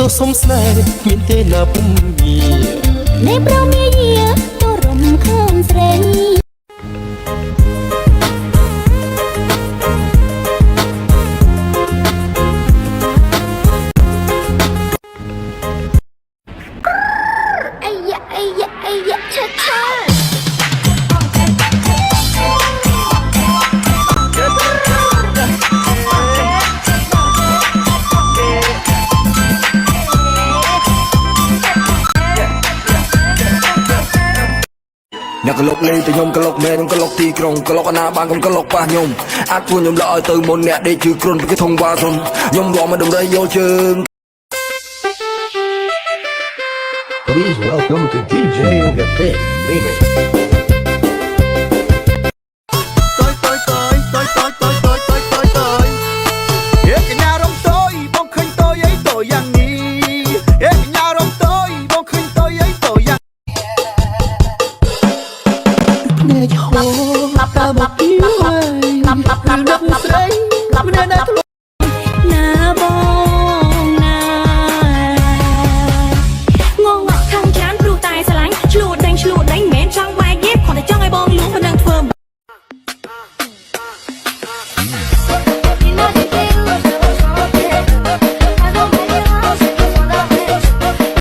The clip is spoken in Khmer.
ទោះសុំស្នេហ៍មានទេណាពុំយាអ្នកប្រមាយាទៅរំខានស្រីអាយ៉ាអាយ៉ាអាយ៉ាឆាឆាអ្នកក្លុកលេងទៅខ្ញុំក្លុកមែនខ្ញុំក្លុកទីក្រុងក្លុកអាណាបានកុំក្លុកប៉ះខ្ញុំអាចពួកខ្ញុំល្អឲ្យទៅមុនអ្នកដេកជឿគ្រុនពីគេធំវ៉ាសុនខ្ញុំរំមកដំរីយកជើង Please welcome to DJ The Pig Remix. អ្នកហោតើមកពីហើយគឺដឹកស្រី